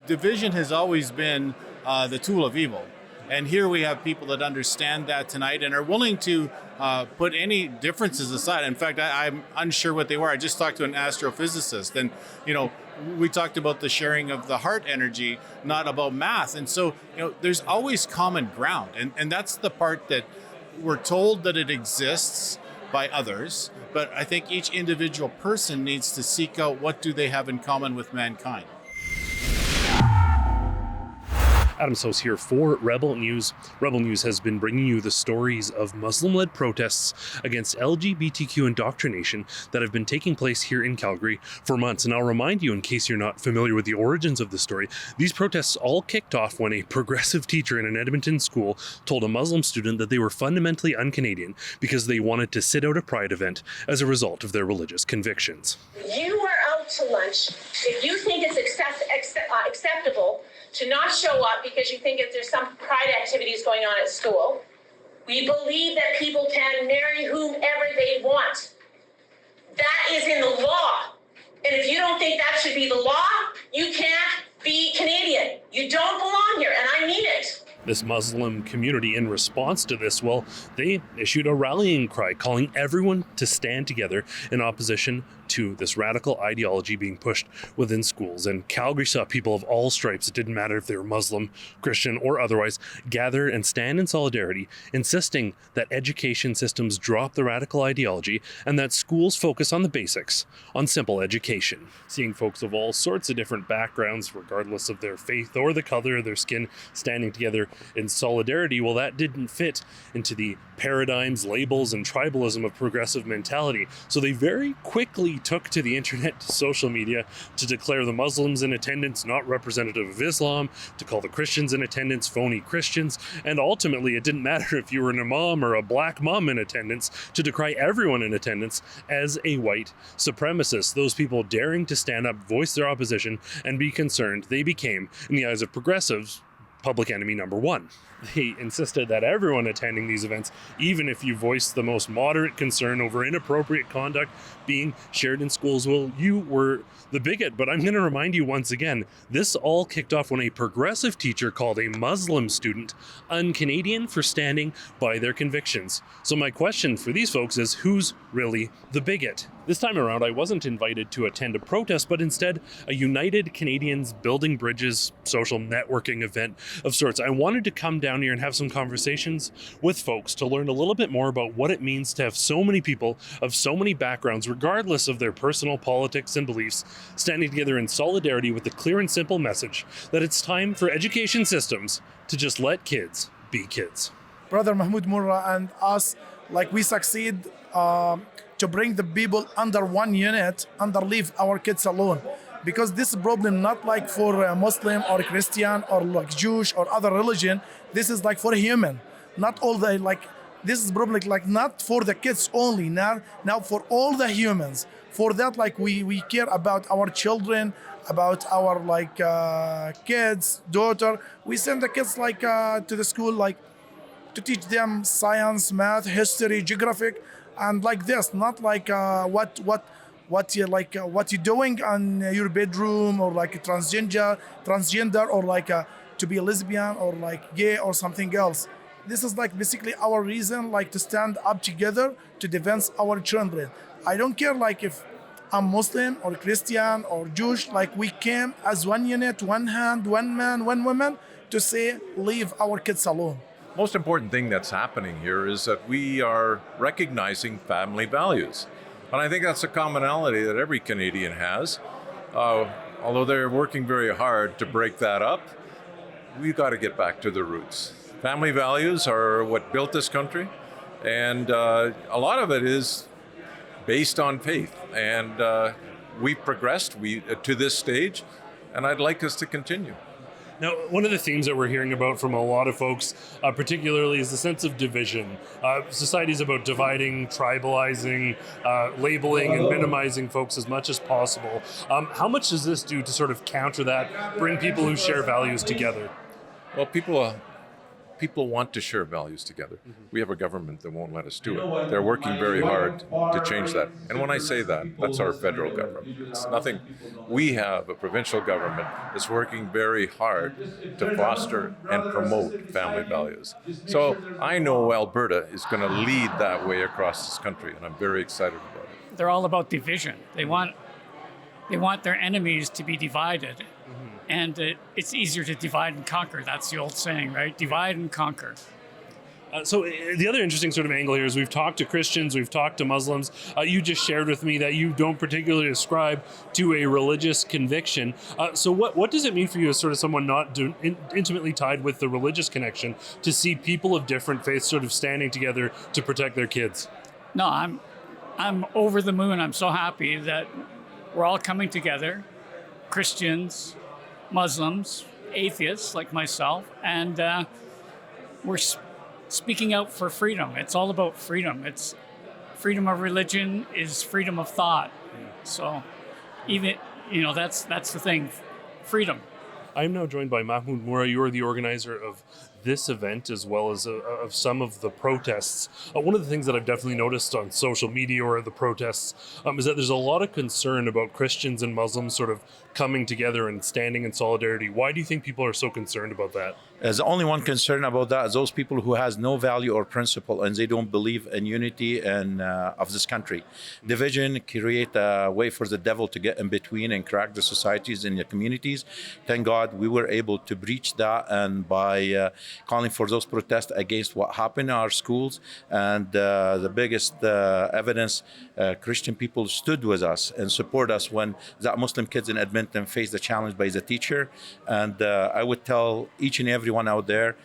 division has always been the tool of evil. And here we have people that understand that tonight and are willing to put any differences aside. In fact, I'm unsure what they were. I just talked to an astrophysicist, and we talked about the sharing of the heart energy, not about math. And so, there's always common ground, and that's the part that we're told that it exists by others. But I think each individual person needs to seek out what do they have in common with mankind. Adam Soos here for Rebel News. Rebel News has been bringing you the stories of Muslim-led protests against LGBTQ indoctrination that have been taking place here in Calgary for months. And I'll remind you, in case you're not familiar with the origins of the story, these protests all kicked off when a progressive teacher in an Edmonton school told a Muslim student that they were fundamentally un-Canadian because they wanted to sit out a pride event as a result of their religious convictions. You are out to lunch. If you think it's acceptable to not show up because you think if there's some pride activities going on at school, we believe that people can marry whomever they want. That is in the law. And if you don't think that should be the law, you can't be Canadian. You don't belong here, and I mean it. This Muslim community, in response to this, well, they issued a rallying cry calling everyone to stand together in opposition to this radical ideology being pushed within schools. And Calgary saw people of all stripes, it didn't matter if they were Muslim, Christian, or otherwise, gather and stand in solidarity, insisting that education systems drop the radical ideology and that schools focus on the basics, on simple education. Seeing folks of all sorts of different backgrounds, regardless of their faith or the color of their skin, standing together in solidarity, well, that didn't fit into the paradigms, labels, and tribalism of progressive mentality. So they very quickly took to the internet, to social media, to declare the Muslims in attendance not representative of Islam, to call the Christians in attendance phony Christians, and ultimately it didn't matter if you were an imam or a black mom in attendance, to decry everyone in attendance as a white supremacist. Those people daring to stand up, voice their opposition, and be concerned, they became, in the eyes of progressives, public enemy number one. They insisted that everyone attending these events, even if you voiced the most moderate concern over inappropriate conduct being shared in schools, well, you were the bigot. But I'm going to remind you once again, this all kicked off when a progressive teacher called a Muslim student un-Canadian for standing by their convictions. So my question for these folks is, who's really the bigot? This time around, I wasn't invited to attend a protest, but instead a United Canadians Building Bridges social networking event of sorts. I wanted to come down here and have some conversations with folks to learn a little bit more about what it means to have so many people of so many backgrounds, regardless of their personal politics and beliefs, standing together in solidarity with the clear and simple message that it's time for education systems to just let kids be kids. Brother Mahmoud Murra and us, we succeed to bring the people under one unit and leave our kids alone. Because this problem not for a Muslim or Christian or Jewish or other religion, this is for human. Not all this is problem not for the kids only, now for all the humans. For that, we care about our children, about our kids, daughter. We send the kids to the school to teach them science, math, history, geographic, and this, not what you're doing on your bedroom, or transgender, or to be a lesbian or gay or something else. This is basically our reason to stand up together to defend our children. I don't care if I'm Muslim or Christian or Jewish, we came as one unit, one hand, one man, one woman to say leave our kids alone. Most important thing that's happening here is that we are recognizing family values. And I think that's a commonality that every Canadian has. Although they're working very hard to break that up, we've got to get back to the roots. Family values are what built this country, and a lot of it is based on faith. And we've progressed to this stage, and I'd like us to continue. Now, one of the themes that we're hearing about from a lot of folks, particularly, is the sense of division. Society is about dividing, tribalizing, labeling, and minimizing folks as much as possible. How much does this do to sort of counter that, bring people who share values together? Well, people people want to share values together. We have a government that won't let us do it. They're working very hard to change that. And when I say that, that's our federal government. It's nothing. We have a provincial government that's working very hard to foster and promote family values. So I know Alberta is going to lead that way across this country, and I'm very excited about it. They're all about division. They want their enemies to be divided. And it's easier to divide and conquer. That's the old saying, right? Divide and conquer. So the other interesting sort of angle here is we've talked to Christians, we've talked to Muslims. You just shared with me that you don't particularly ascribe to a religious conviction. So what does it mean for you as sort of someone not intimately tied with the religious connection to see people of different faiths sort of standing together to protect their kids? No, I'm over the moon. I'm so happy that we're all coming together, Christians, Muslims, atheists like myself, and we're speaking out for freedom. It's all about freedom. It's freedom of religion is freedom of thought. So even, that's the thing, freedom. I'm now joined by Mahmoud Moura. You are the organizer of this event as well as of some of the protests. One of the things that I've definitely noticed on social media or the protests is that there's a lot of concern about Christians and Muslims sort of coming together and standing in solidarity. Why do you think people are so concerned about that? There's only one concern about that is those people who has no value or principle and they don't believe in unity and of this country. Division create a way for the devil to get in between and crack the societies and the communities. Thank God we were able to breach that, and by calling for those protests against what happened in our schools, and the biggest evidence, Christian people stood with us and support us when that Muslim kids in Edmonton faced the challenge by the teacher. And I would tell each and everyone out there,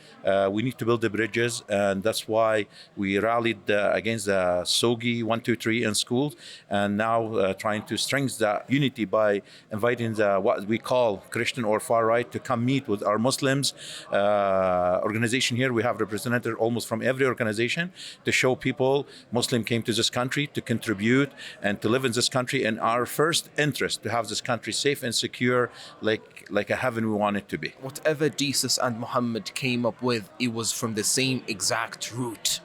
we need to build the bridges, and that's why we rallied against the SOGI 1, 2, 3 in schools, and now trying to strengthen that unity by inviting what we call Christian or far right to come meet with our Muslims organization here. We have representatives almost from every organization to show people Muslim came to this country to contribute and to live in this country, and our first interest to have this country safe and secure like a heaven we want it to be. Whatever Jesus and Muhammad came up with, it was from the same exact root.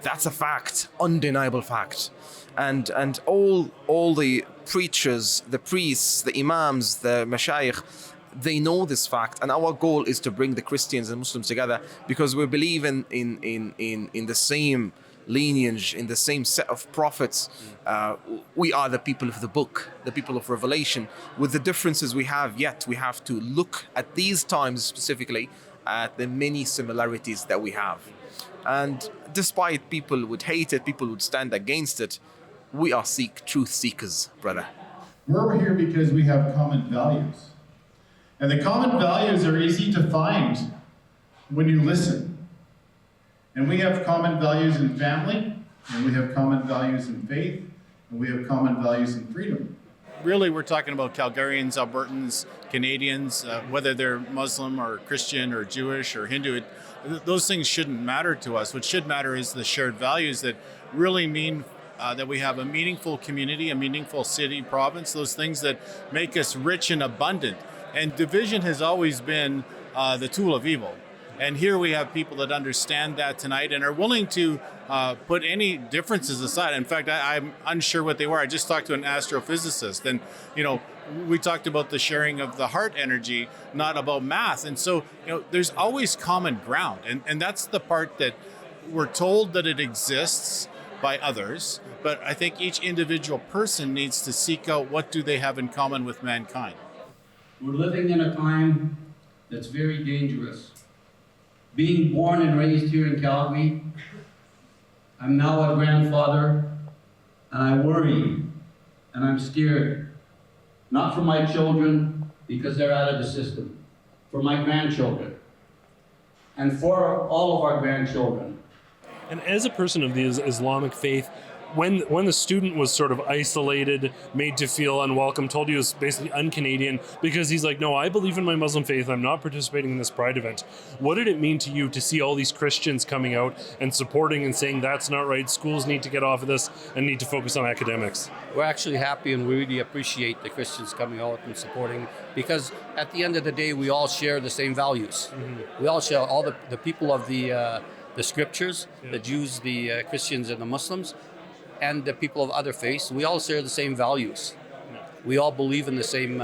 That's a fact, undeniable fact. And all the preachers, the priests, the Imams, the Mashayikh, they know this fact, and our goal is to bring the Christians and Muslims together because we believe in the same lineage, in the same set of prophets. We are the people of the book, the people of Revelation. With the differences we have, yet we have to look at these times specifically at the many similarities that we have. And despite people would hate it, people would stand against it, we are truth seekers, brother. We're here because we have common values. And the common values are easy to find when you listen. And we have common values in family, and we have common values in faith, and we have common values in freedom. Really, we're talking about Calgarians, Albertans, Canadians, whether they're Muslim or Christian or Jewish or Hindu. Those things shouldn't matter to us. What should matter is the shared values that really mean that we have a meaningful community, a meaningful city, province, those things that make us rich and abundant. And division has always been the tool of evil. And here we have people that understand that tonight and are willing to put any differences aside. In fact, I'm unsure what they were. I just talked to an astrophysicist, and we talked about the sharing of the heart energy, not about math. And so there's always common ground, and that's the part that we're told that it exists by others. But I think each individual person needs to seek out what do they have in common with mankind. We're living in a time that's very dangerous. Being born and raised here in Calgary, I'm now a grandfather, and I worry, and I'm scared. Not for my children, because they're out of the system. For my grandchildren, and for all of our grandchildren. And as a person of the Islamic faith, when the student was sort of isolated, made to feel unwelcome, told he was basically un-Canadian because he's like, no, I believe in my Muslim faith, I'm not participating in this pride event. What did it mean to you to see all these Christians coming out and supporting and saying that's not right, schools need to get off of this and need to focus on academics? We're actually happy and we really appreciate the Christians coming out and supporting, because at the end of the day, we all share the same values. We all share, all the people of the scriptures, the Jews, the Christians, and the Muslims, and the people of other faiths. We all share the same values. We all believe in the same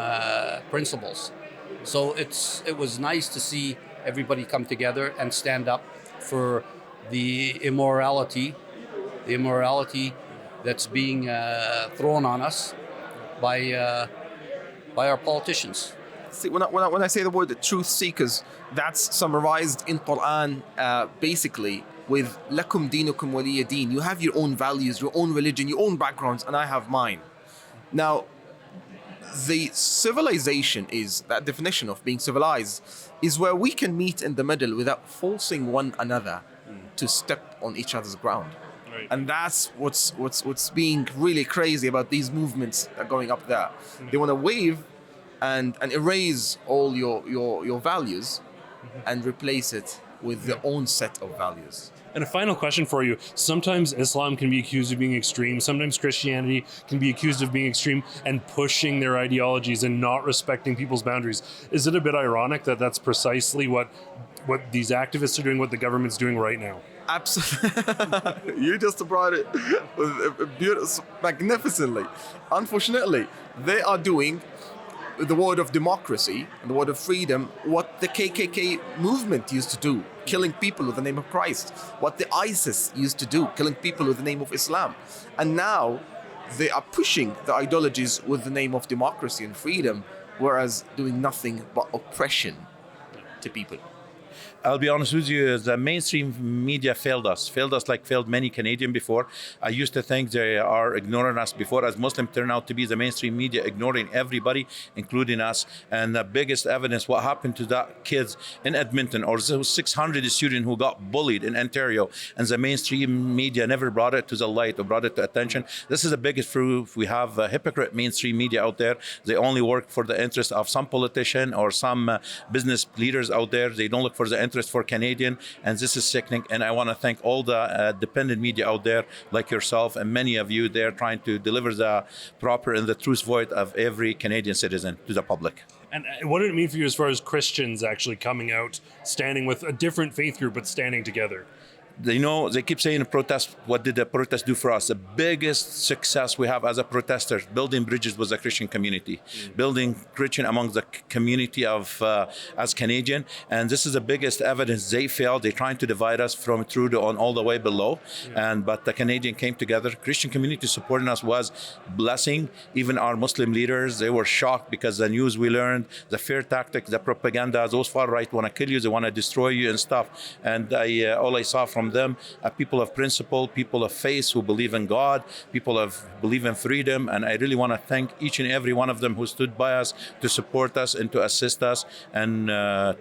principles. So it was nice to see everybody come together and stand up for the immorality that's being thrown on us by our politicians. See, when I say the word truth seekers, that's summarized in Quran basically with lakum dinukum waliya din. You have your own values, your own religion, your own backgrounds, and I have mine. Now, the civilization is, that definition of being civilized, is where we can meet in the middle without forcing one another to step on each other's ground. Right. And that's what's being really crazy about these movements that are going up there. They want to wave and erase all your values and replace it with their own set of values. And a final question for you. Sometimes Islam can be accused of being extreme. Sometimes Christianity can be accused of being extreme and pushing their ideologies and not respecting people's boundaries. Is it a bit ironic that that's precisely what these activists are doing, what the government's doing right now? Absolutely. You just brought it magnificently. Unfortunately, they are doing the word of democracy and the word of freedom what the KKK movement used to do, killing people with the name of Christ, what the ISIS used to do, killing people with the name of Islam. And now they are pushing the ideologies with the name of democracy and freedom, whereas doing nothing but oppression to people. I'll be honest with you, the mainstream media failed us like failed many Canadians before. I used to think they are ignoring us before. As Muslims turn out to be the mainstream media ignoring everybody, including us. And the biggest evidence, what happened to that kids in Edmonton, or those 600 students who got bullied in Ontario, and the mainstream media never brought it to the light or brought it to attention. This is the biggest proof. We have a hypocrite mainstream media out there. They only work for the interest of some politician or some business leaders out there. They don't look for the interest for Canadian, and this is sickening. And I want to thank all the dependent media out there, like yourself and many of you there, trying to deliver the proper and the truth voice of every Canadian citizen to the public. And what did it mean for you as far as Christians actually coming out, standing with a different faith group, but standing together? You know, they keep saying protest. What did the protest do for us? The biggest success we have as a protester, building bridges with the Christian community, building Christian among the community of as Canadian. And this is the biggest evidence. They failed. They're trying to divide us from Trudeau on all the way below. But the Canadian came together. Christian community supporting us was blessing. Even our Muslim leaders, they were shocked because the news we learned, the fear tactics, the propaganda, those far right want to kill you, they want to destroy you and stuff. And all I saw from them are people of principle, people of faith who believe in God, people of believe in freedom. And I really want to thank each and every one of them who stood by us to support us and to assist us. And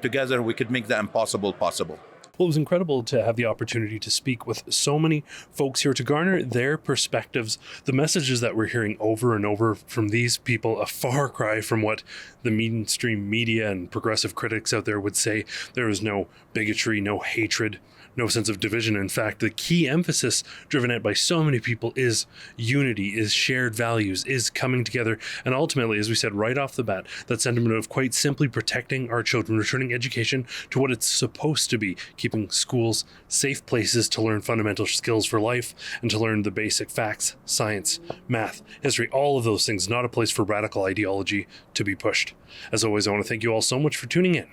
together we could make the impossible possible. Well, it was incredible to have the opportunity to speak with so many folks here to garner their perspectives. The messages that we're hearing over and over from these people, a far cry from what the mainstream media and progressive critics out there would say. There is no bigotry, no hatred, no sense of division. In fact, the key emphasis driven at by so many people is unity, is shared values, is coming together. And ultimately, as we said right off the bat, that sentiment of quite simply protecting our children, returning education to what it's supposed to be, keeping schools safe places to learn fundamental skills for life and to learn the basic facts, science, math, history, all of those things, not a place for radical ideology to be pushed. As always, I want to thank you all so much for tuning in.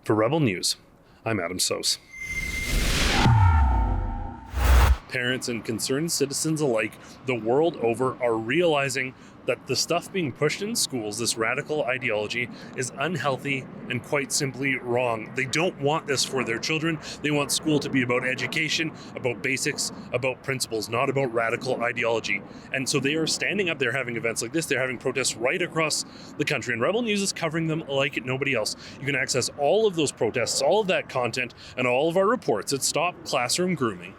For Rebel News, I'm Adam Soos. Parents and concerned citizens alike the world over are realizing that the stuff being pushed in schools, this radical ideology, is unhealthy and quite simply wrong. They don't want this for their children. They want school to be about education, about basics, about principles, not about radical ideology. And so they are standing up there having events like this. They're having protests right across the country, and Rebel News is covering them like nobody else. You can access all of those protests, all of that content, and all of our reports at stopclassroomgrooming.com.